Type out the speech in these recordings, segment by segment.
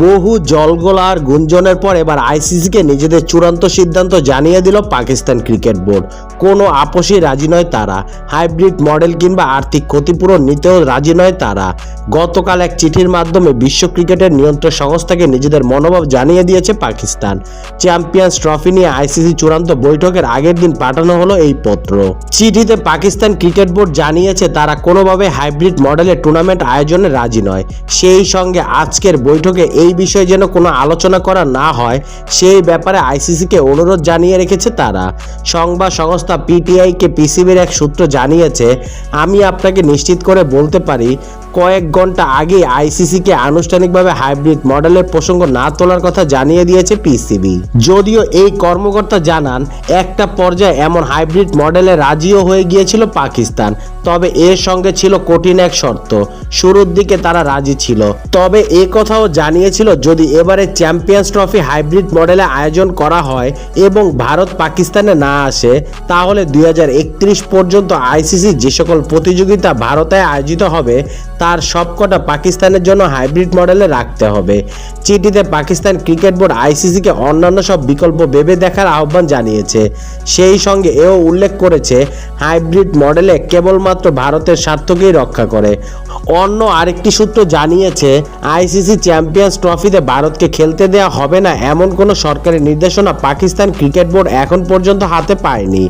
বহু জলগোলার গুঞ্জনের পর এবার আইসিসিকে নিজেদের চূড়ান্ত সিদ্ধান্ত জানিয়ে দিল পাকিস্তান ক্রিকেট বোর্ড। কোনো আপোষই রাজি নয় তারা, হাইব্রিড মডেল কিংবা আর্থিক ক্ষতিপূরণ নিতেও রাজি নয় তারা। গতকাল এক চিঠির মাধ্যমে বিশ্ব ক্রিকেটের নিয়ন্ত্রক সংস্থাকে নিজেদের মনোভাব জানিয়ে দিয়েছে পাকিস্তান। চ্যাম্পিয়ন্স ট্রফি নিয়ে আইসিসি চূড়ান্ত বৈঠকের আগের দিন পাঠানো হলো এই পত্র। চিঠিতে পাকিস্তান ক্রিকেট বোর্ড জানিয়েছে তারা কোনোভাবে হাইব্রিড মডেলের টুর্নামেন্ট আয়োজনে রাজি নয়। সেই সঙ্গে আজকের বৈঠকে এই বিষয়ে যেন কোনো আলোচনা করা না হয় সেই ব্যাপারে আইসিসিকে অনুরোধ জানিয়ে রেখেছে তারা। সংবাদ সংস্থা পিটিআইকে পিসিবির এক সূত্র জানিয়েছে, আমি আপনাকে নিশ্চিত করে বলতে পারি কয়েক ঘন্টা আগে আইসিসিকে আনুষ্ঠানিকভাবে হাইব্রিড মডেলের প্রসঙ্গ না তোলার কথা জানিয়ে দিয়েছে পিসিবি। যদিও এই কর্মকর্তা জানান একটা পর্যায়ে এমন হাইব্রিড মডেলে রাজিও হয়ে গিয়েছিল পাকিস্তান, তবে এর সঙ্গে ছিল কঠিন এক শর্ত। শুরুর দিকে তারা রাজি ছিল, তবে এ কথাও জানিয়েছিল যদি এবারে চ্যাম্পিয়ন্স ট্রফি হাইব্রিড মডেলে আয়োজন করা হয় এবং ভারত পাকিস্তানে না আসে, তাহলে 2031 পর্যন্ত আইসিসি যে সকল প্রতিযোগিতা ভারতে আয়োজিত হবে তার সবকটা পাকিস্তানের জন্য হাইব্রিড মডেলে রাখতে হবে। চিঠিতে পাকিস্তান ক্রিকেট বোর্ড আইসিসিকে অন্যান্য সব বিকল্প ভেবে দেখার আহ্বান জানিয়েছে। সেই সঙ্গে এও উল্লেখ করেছে হাইব্রিড মডেলে কেবলমাত্র ভারতের স্বার্থকেই রক্ষা করে। অন্য আরেকটি সূত্র জানিয়েছে আইসিসি চ্যাম্পিয়ন্স ট্রফিতে ভারতকে খেলতে দেওয়া হবে না এমন কোনো সরকারি নির্দেশনা পাকিস্তান ক্রিকেট বোর্ড এখন পর্যন্ত হাতে পায়নি,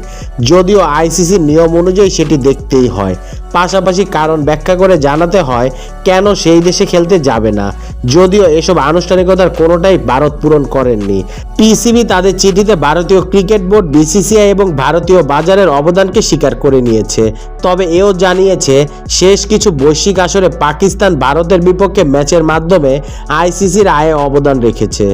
যদিও আইসিসির নিয়ম অনুযায়ী সেটি দেখতেই হয়। পাশাপাশি কারণ ব্যাখ্যা করে জানাতে হয় কেন সেই দেশে খেলতে যাবে না, যদিও এসব আনুষ্ঠানিকতার কোনোটাই ভারত পূরণ করেননি। পিসিবি তাদের চিঠিতে ভারতীয় ক্রিকেট বোর্ড, বিসিসিআই এবং ভারতীয় বাজারের অবদানকে স্বীকার করে নিয়েছে, তবে এও জানিয়েছে শেষ কিছু বৈশ্বিক আসরে পাকিস্তান ভারতের বিপক্ষে ম্যাচের মাধ্যমে আইসিসির আয়ে অবদান রেখেছে।